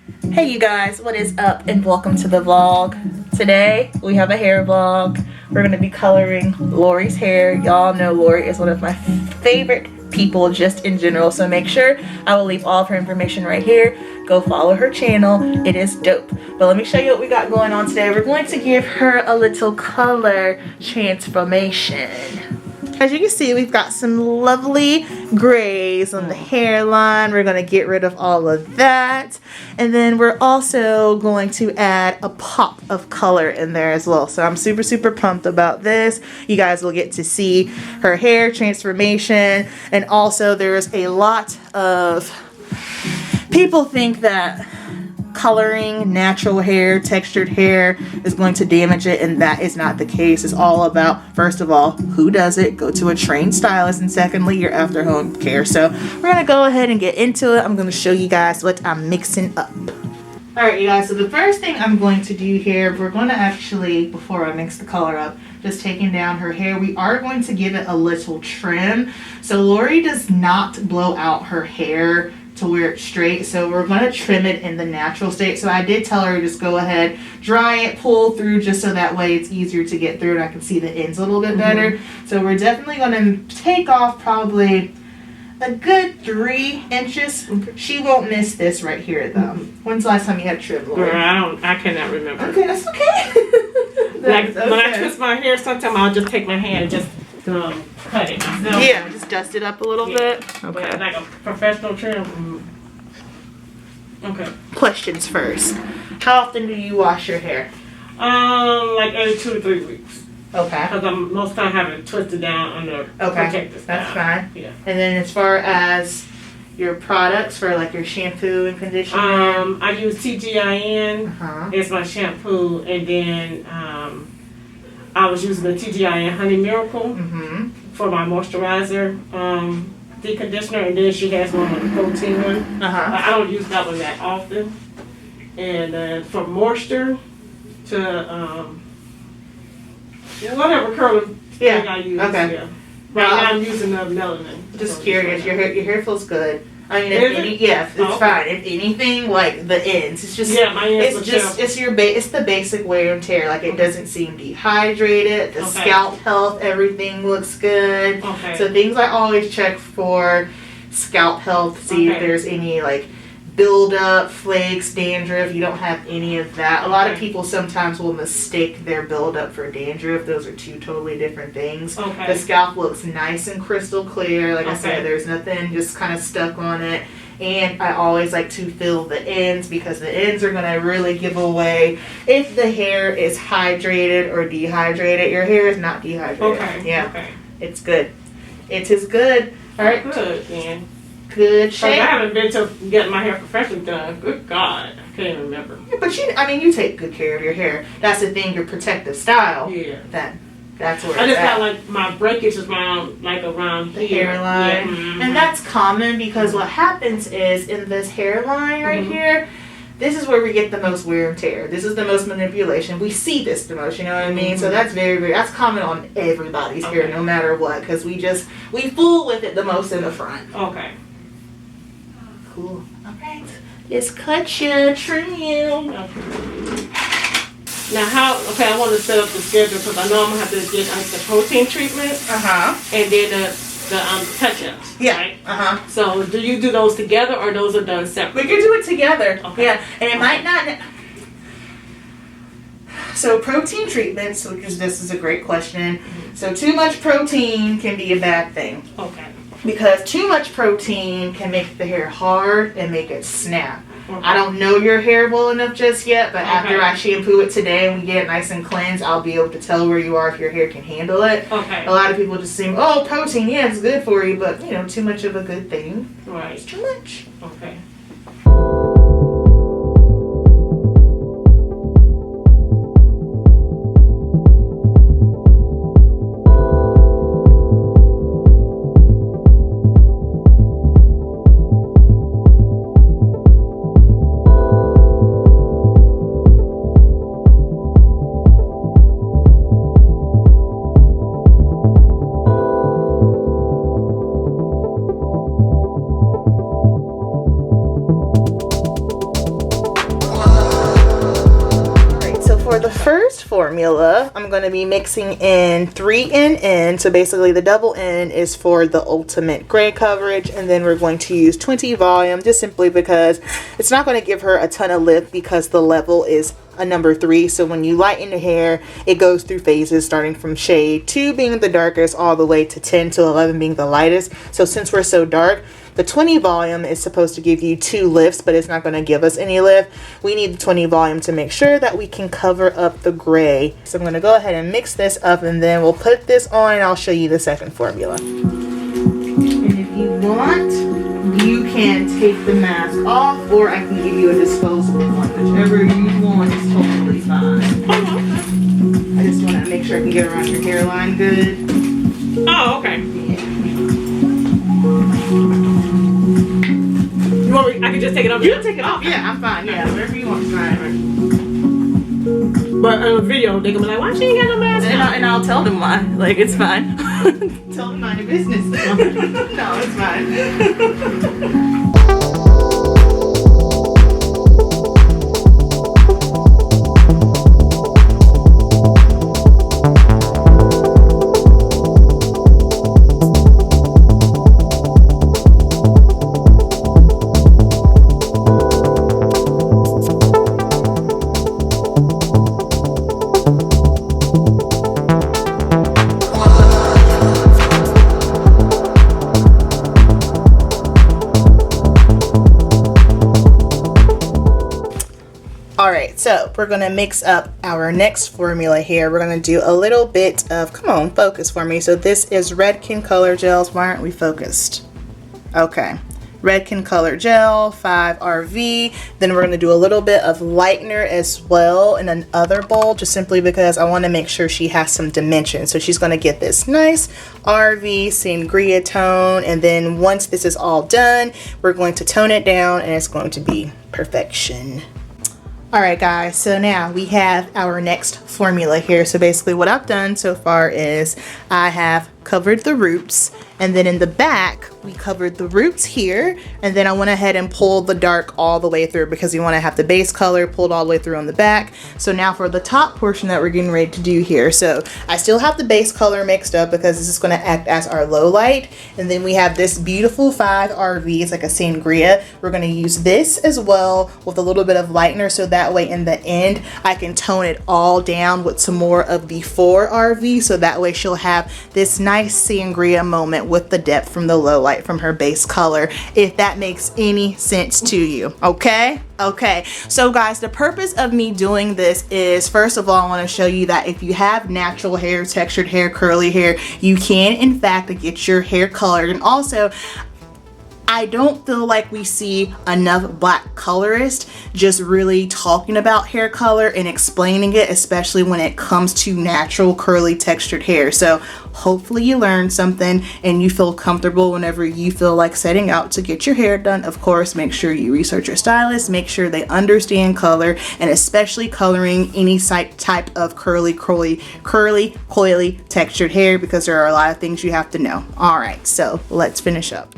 Hey you guys, what is up and welcome to the vlog. Today we have a hair vlog. We're going to be coloring Lori's hair. Y'all know Lori is one of my favorite people just in general, so make sure I will leave all of her information right here. Go follow her channel, it is dope. But let me show you what we got going on today. We're going to give her a little color transformation. As you can see, we've got some lovely grays on the hairline. We're going to get rid of all of that. And then we're also going to add a pop of color in there as well. So I'm super, super pumped about this. You guys will get to see her hair transformation. And also there's a lot of people think that coloring natural hair, textured hair is going to damage it, and that is not the case. It's all about, first of all, who does it? Go to a trained stylist, and secondly, your after home care. So we're gonna go ahead and get into it. I'm gonna show you guys what I'm mixing up. All right, you guys, so the first thing I'm going to do here, we're going to actually, before I mix the color up, just taking down her hair, we are going to give it a little trim. So Lori does not blow out her hair to wear it straight, so we're going to trim it in the natural state. So I did tell her to just go ahead, dry it, pull through, just so that way it's easier to get through and I can see the ends a little bit better. So we're definitely going to take off probably a good 3 inches. She won't miss this right here though. When's the last time you had trim, Lori? Girl, I cannot remember. Okay, that's okay. Like okay. When I twist my hair, sometimes I'll just take my hand and just cut it. So, yeah, just dust it up a little bit. Okay. But like a professional trim. Okay. Questions first. How often do you wash your hair? Like every 2 to 3 weeks. Okay. Because I'm most time having it twisted down under protective style. That's fine. Yeah. And then as far as your products for like your shampoo and conditioner? I use TGIN as my shampoo, and then I was using the TGIN Honey Miracle for my moisturizer, the conditioner, and then she has one with the protein one. I don't use that one that often. And for moisture to whatever curling thing I use. Okay. Yeah. Right now I'm using the melanin. Just curious, your hair feels good. I mean, it's fine. If anything, like the ends, it's just my ends. It's the basic wear and tear. Like it doesn't seem dehydrated. The scalp health, everything looks good. So things I always check for: scalp health, see if there's any like buildup, flakes, dandruff. You don't have any of that. A lot of people sometimes will mistake their buildup for dandruff. Those are two totally different things. The scalp looks nice and crystal clear. Like I said, there's nothing just kind of stuck on it. And I always like to feel the ends, because the ends are going to really give away if the hair is hydrated or dehydrated. Your hair is not dehydrated. It's good. It is good. All right. Good, man. Good shape. I haven't been to get my hair professionally done. Good God, I can't even remember. Yeah, but you take good care of your hair. That's the thing. Your protective style. Yeah. That's where I just got like my breakage is around the hairline, and that's common because what happens is in this hairline right here, this is where we get the most wear and tear. This is the most manipulation. We see this the most. You know what I mean? So that's that's common on everybody's hair, no matter what, because we fool with it the most in the front. Okay. Cool. Alright. Let's cut you, trim you. Now I want to set up the schedule because I know I'm going to have to get the protein treatment. And then the touch-ups. Yeah. Right? So do you do those together or those are done separately? We can do it together. Yeah. And it might not. So protein treatments, because this is a great question. So too much protein can be a bad thing. Because too much protein can make the hair hard and make it snap. I don't know your hair well enough just yet, but after I shampoo it today and we get it nice and cleansed, I'll be able to tell where you are if your hair can handle it. A lot of people just assume, oh, protein, yeah, it's good for you, but too much of a good thing. It's too much. for the first formula, I'm going to be mixing in 3NN. So basically the double N is for the ultimate gray coverage. And then we're going to use 20 volume just simply because it's not going to give her a ton of lift because the level is a number 3. So when you lighten the hair, it goes through phases starting from shade 2 being the darkest all the way to 10 to 11 being the lightest. So since we're so dark, the 20 volume is supposed to give you 2 lifts, but it's not going to give us any lift. We need the 20 volume to make sure that we can cover up the gray. So I'm going to go ahead and mix this up and then we'll put this on and I'll show you the second formula. And if you want, you can take the mask off or I can give you a disposable one. Whichever you want is totally fine. I just want to make sure I can get around your hairline good. Oh, okay. Yeah. You want me, I can just take it off? You can take it off. Yeah, I'm fine. Yeah, whatever you want is fine. But on the video, they gonna be like, why she ain't got no mask on? And I'll tell them why. Like, it's fine. Tell them mind your business. No, it's fine. Alright, so we're going to mix up our next formula here. We're going to do a little bit of, come on, focus for me. So this is Redken Color Gels. Why aren't we focused? Okay. Redken Color Gel, 5RV. Then we're going to do a little bit of lightener as well in another bowl, just simply because I want to make sure she has some dimension. So she's going to get this nice RV Sangria tone. And then once this is all done, we're going to tone it down and it's going to be perfection. Alright guys, so now we have our next formula here. So basically what I've done so far is I have covered the roots, and then in the back we covered the roots here, and then I went ahead and pulled the dark all the way through because you want to have the base color pulled all the way through on the back. So now for the top portion that we're getting ready to do here, so I still have the base color mixed up because this is going to act as our low light, and then we have this beautiful 5RV. It's like a sangria. We're going to use this as well with a little bit of lightener, so that way in the end I can tone it all down with some more of the 4RV, so that way she'll have this nice sangria moment with the depth from the low light from her base color, if that makes any sense to you. Okay, so guys, the purpose of me doing this is, first of all, I want to show you that if you have natural hair, textured hair, curly hair, you can in fact get your hair colored. And also, I don't feel like we see enough black colorists just really talking about hair color and explaining it, especially when it comes to natural curly textured hair. So hopefully you learned something and you feel comfortable whenever you feel like setting out to get your hair done. Of course, make sure you research your stylist, make sure they understand color, and especially coloring any type of curly, coily textured hair, because there are a lot of things you have to know. All right, so let's finish up.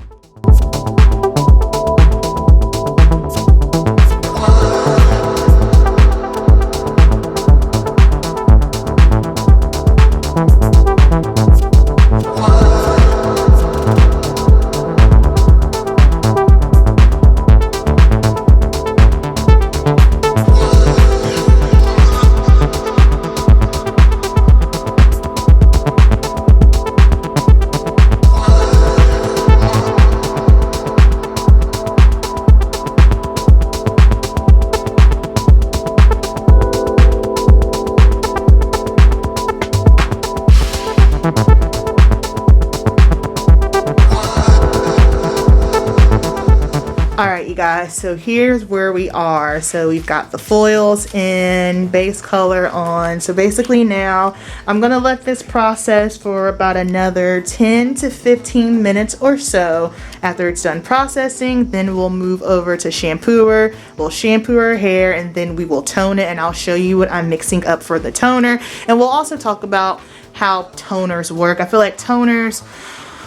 Alright you guys, so here's where we are. So we've got the foils in, base color on. So basically now I'm going to let this process for about another 10 to 15 minutes or so. After it's done processing, then we'll move over to shampooer. We'll shampoo her hair and then we will tone it, and I'll show you what I'm mixing up for the toner. And we'll also talk about how toners work. I feel like toners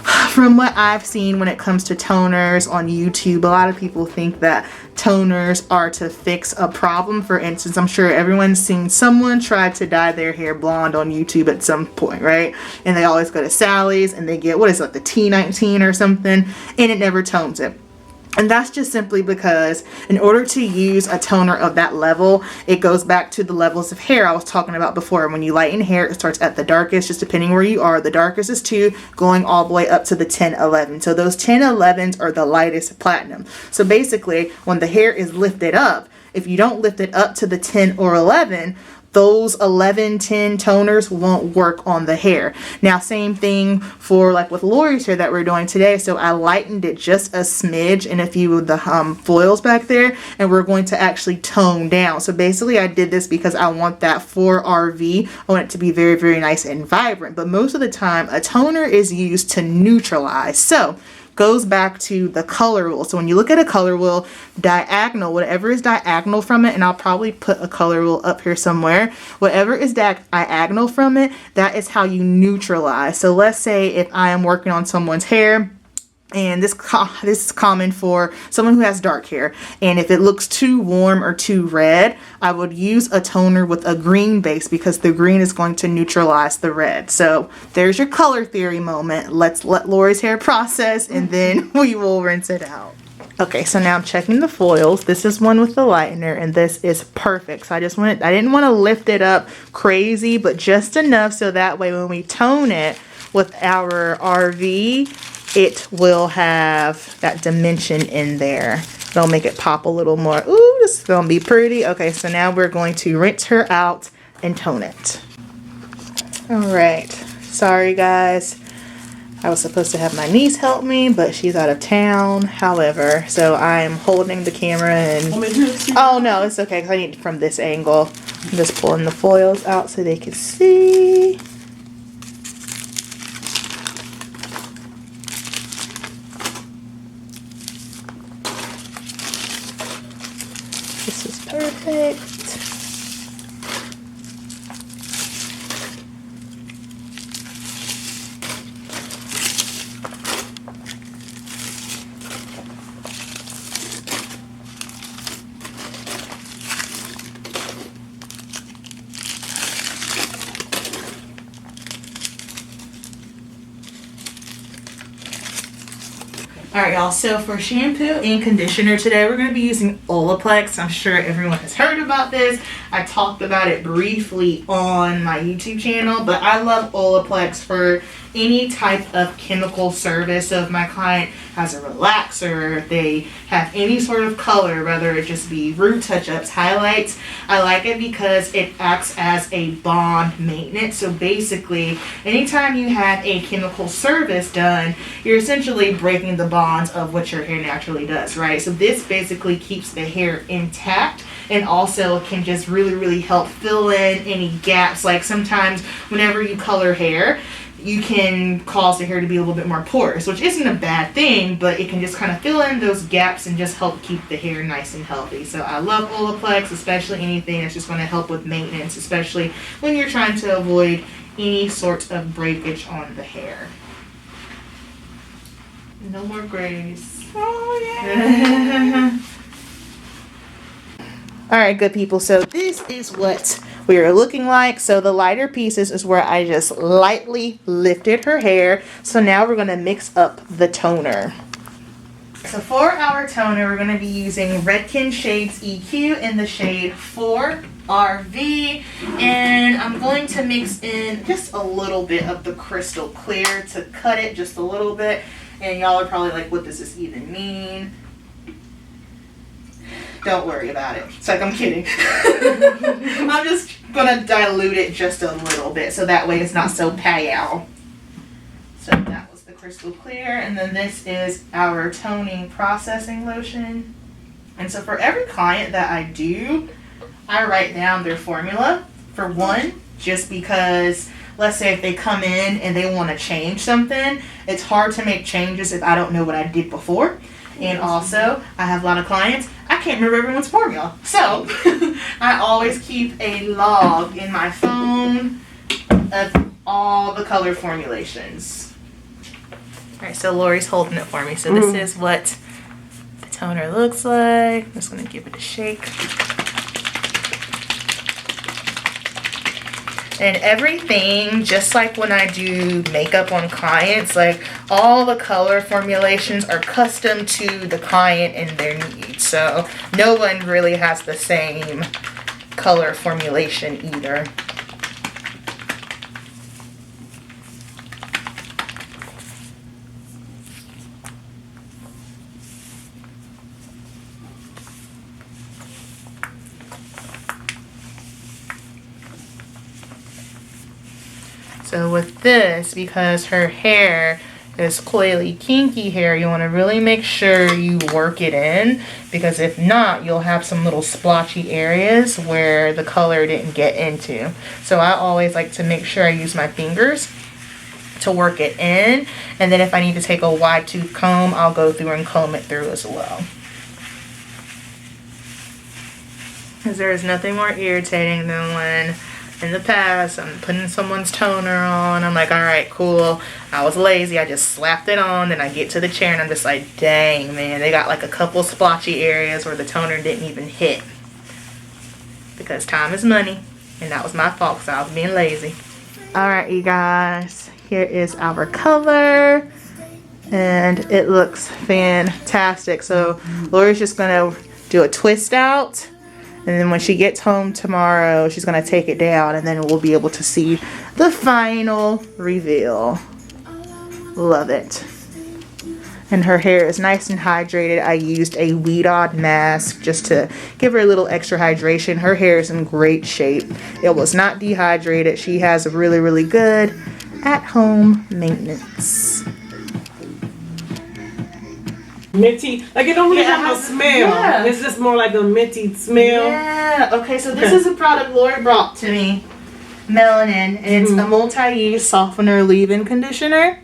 from what I've seen when it comes to toners on YouTube, a lot of people think that toners are to fix a problem. For instance, I'm sure everyone's seen someone try to dye their hair blonde on YouTube at some point, right? And they always go to Sally's and they get, what is it, like the T19 or something, and it never tones it. And that's just simply because in order to use a toner of that level, it goes back to the levels of hair I was talking about before. When you lighten hair, it starts at the darkest, just depending where you are. The darkest is 2, going all the way up to the 10, 11. So those 10, 11s are the lightest platinum. So basically, when the hair is lifted up, if you don't lift it up to the 10 or 11, those 11, 10 toners won't work on the hair. Now, same thing for like with Lori's hair that we're doing today. So I lightened it just a smidge in a few of the foils back there, and we're going to actually tone down. So basically I did this because I want that for RV. I want it to be very, very nice and vibrant. But most of the time, a toner is used to neutralize. So goes back to the color wheel. So when you look at a color wheel, diagonal, whatever is diagonal from it, and I'll probably put a color wheel up here somewhere, whatever is diagonal from it, that is how you neutralize. So let's say if I am working on someone's hair, and this is common for someone who has dark hair, and if it looks too warm or too red, I would use a toner with a green base because the green is going to neutralize the red. So there's your color theory moment. Let's let Lori's hair process, and then we will rinse it out. Okay, so now I'm checking the foils. This is one with the lightener, and this is perfect. So I didn't want to lift it up crazy, but just enough so that way when we tone it with our RV, it will have that dimension in there. It'll make it pop a little more. Ooh, this is gonna be pretty. Okay, so now we're going to rinse her out and tone it. All right, sorry guys. I was supposed to have my niece help me, but she's out of town. However, so I am holding the camera and, oh no, it's okay, because I need it from this angle. I'm just pulling the foils out so they can see. This is perfect. Alright y'all, so for shampoo and conditioner today we're going to be using Olaplex. I'm sure everyone has heard about this. I talked about it briefly on my YouTube channel, but I love Olaplex for any type of chemical service. So if my client has a relaxer, they have any sort of color, whether it just be root touch-ups, highlights, I like it because it acts as a bond maintenance. So basically, anytime you have a chemical service done, you're essentially breaking the bonds of what your hair naturally does, right? So this basically keeps the hair intact, and also can just really help fill in any gaps. Like sometimes whenever you color hair, you can cause the hair to be a little bit more porous, which isn't a bad thing, but it can just kind of fill in those gaps and just help keep the hair nice and healthy. So I love Olaplex, especially anything that's just going to help with maintenance, especially when you're trying to avoid any sort of breakage on the hair. No more grays. Oh yeah. Alright, good people, so this is what we are looking like. So the lighter pieces is where I just lightly lifted her hair. So now we're going to mix up the toner. So for our toner, we're going to be using Redken Shades EQ in the shade 4RV. And I'm going to mix in just a little bit of the crystal clear to cut it just a little bit. And y'all are probably like, what does this even mean? Don't worry about it. It's like, I'm kidding. I'm just gonna dilute it just a little bit so that way it's not so pale. So that was the crystal clear, and then this is our toning processing lotion. And so for every client that I do, I write down their formula for one, just because let's say if they come in and they want to change something, it's hard to make changes if I don't know what I did before. And also, I have a lot of clients, I can't remember everyone's formula. So, I always keep a log in my phone of all the color formulations. Alright, so Lori's holding it for me. So this is what the toner looks like. I'm just going to give it a shake. And everything, just like when I do makeup on clients, like all the color formulations are custom to the client and their needs. So no one really has the same color formulation either. So with this, because her hair is coily, kinky hair, you want to really make sure you work it in, because if not, you'll have some little splotchy areas where the color didn't get into. So I always like to make sure I use my fingers to work it in, and then if I need to take a wide tooth comb, I'll go through and comb it through as well. Because there is nothing more irritating than when in the past I'm putting someone's toner on, I'm like, alright, cool, I was lazy, I just slapped it on, then I get to the chair and I'm just like, dang man, they got like a couple splotchy areas where the toner didn't even hit. Because time is money, and that was my fault because I was being lazy. Alright you guys, here is our color, and it looks fantastic. So Lori's just gonna do a twist out, and then when she gets home tomorrow, she's going to take it down, and then we'll be able to see the final reveal. Love it. And her hair is nice and hydrated. I used a Weed Odd mask just to give her a little extra hydration. Her hair is in great shape. It was not dehydrated. She has really, really good at-home maintenance. Minty, like it don't really have no smell. Yeah. It's just more like a minty smell. Yeah. Okay, so this is a product Lori brought to me. Melanin, and it's a multi-use softener leave-in conditioner.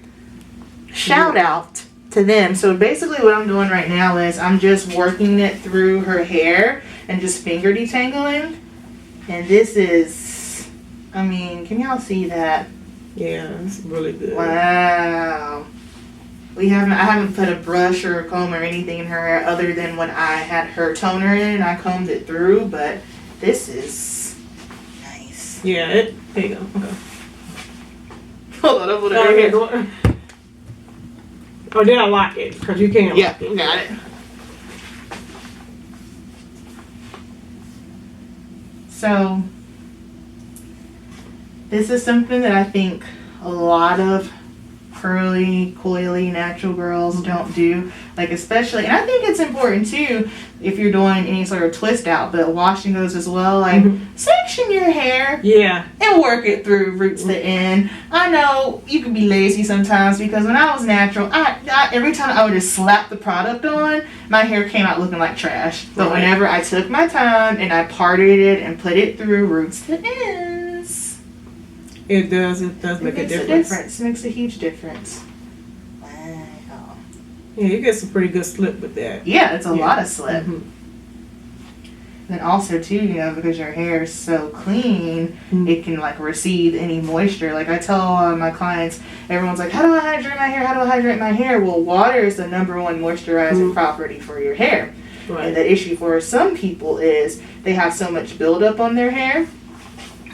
Shout out to them. So basically what I'm doing right now is I'm just working it through her hair and just finger detangling. And this is, I mean, can y'all see that? Yeah, it's really good. Wow. I haven't put a brush or a comb or anything in her hair other than when I had her toner in and I combed it through, but this is nice. Yeah, there you go. Okay. Hold on, over Oh, there. oh, then I lock it, because you can't lock it. Got it. So, this is something that I think a lot of curly, coily, natural girls don't do. Like especially, and I think it's important too if you're doing any sort of twist out, but washing those as well. Like section your hair, and work it through roots to end. I know you can be lazy sometimes, because when I was natural, I every time I would just slap the product on, my hair came out looking like trash. But whenever I took my time and I parted it and put it through roots to ends, it does make a difference. It makes a huge difference. Wow. Yeah, you get some pretty good slip with that. Yeah, it's a lot of slip. And also too, you know, because your hair is so clean, it can like receive any moisture. Like I tell my clients, everyone's like, how do I hydrate my hair? How do I hydrate my hair? Well, water is the #1 moisturizing property for your hair. And the issue for some people is they have so much buildup on their hair,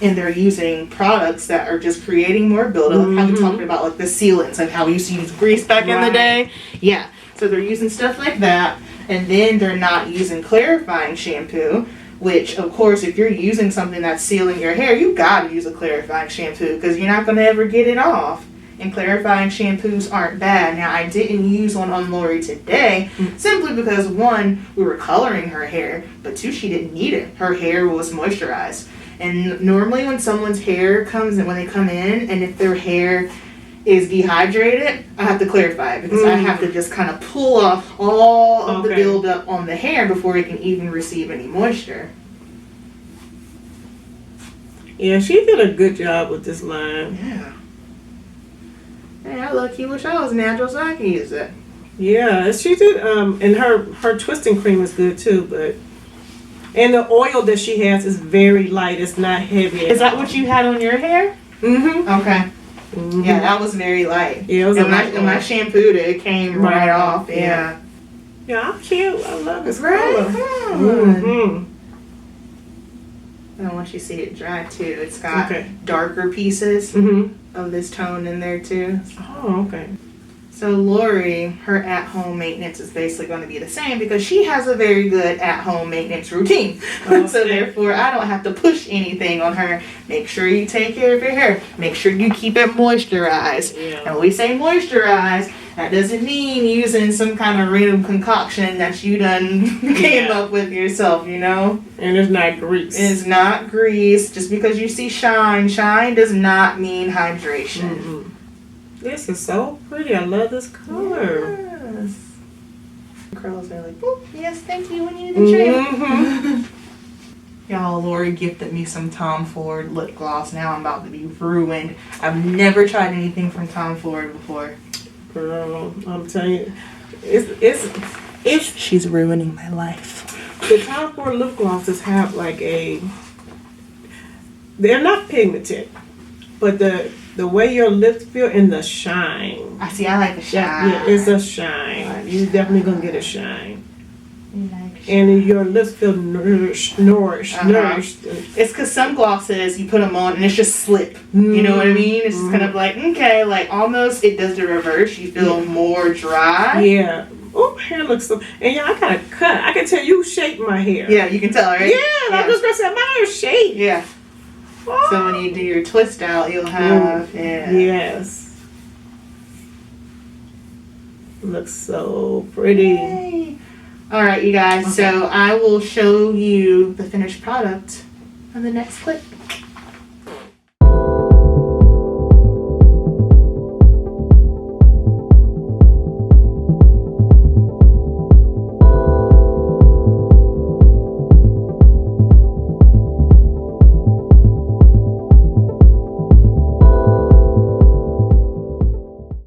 and they're using products that are just creating more buildup. Like how we talked about like the sealants and how we used to use grease back in the day. Yeah. So they're using stuff like that, and then they're not using clarifying shampoo, which of course if you're using something that's sealing your hair, you gotta use a clarifying shampoo because you're not gonna ever get it off. And clarifying shampoos aren't bad. Now I didn't use one on Lori today simply because 1, we were coloring her hair, but 2, she didn't need it. Her hair was moisturized. And normally when someone's hair comes in, when they come in, and if their hair is dehydrated, I have to clarify it because I have to just kind of pull off all of the buildup on the hair before it can even receive any moisture. Yeah, she did a good job with this line. Yeah. Hey, I lucky wish I was natural so I can use it. Yeah, she did. And her twisting cream is good too, but. And the oil that she has is very light. It's not heavy. Is that what you had on your hair? Mm-hmm. Okay. Mm-hmm. Yeah, that was very light. Yeah, it was and when I shampooed it, it came right off. Yeah. Yeah, I'm cute. I love this Right? color. Mm-hmm. And once you see it dry too, it's got darker pieces of this tone in there too. Oh, okay. So Lori, her at-home maintenance is basically going to be the same because she has a very good at-home maintenance routine. Okay. So therefore, I don't have to push anything on her. Make sure you take care of your hair. Make sure you keep it moisturized. Yeah. And when we say moisturize, that doesn't mean using some kind of random concoction that you done came up with yourself, you know? And it's not grease. It's not grease. Just because you see shine does not mean hydration. Mm-hmm. This is so pretty. I love this color. Yes. Curls are like, boop, yes, thank you. We need the trim. Mm-hmm. Y'all, Lori gifted me some Tom Ford lip gloss. Now I'm about to be ruined. I've never tried anything from Tom Ford before. Girl, I'm telling you, it's she's ruining my life. The Tom Ford lip glosses have like they're not pigmented, but the way your lips feel and the shine. I like the shine. Yeah, it's a shine. You're definitely gonna get a shine. And your lips feel nourished. It's because some glosses, you put them on and it's just slip. You know what I mean? It's just kind of like, okay, like almost it does the reverse. You feel more dry. Yeah. Oh, hair looks so... And yeah, I got a cut. I can tell you shaped my hair. Yeah, you can tell, right? Yeah, I'm just going to say my hair's shaped. Yeah. Oh. So when you do your twist out, you'll have... Yes. Looks so pretty. Yay. All right, you guys. Okay. So I will show you the finished product on the next clip.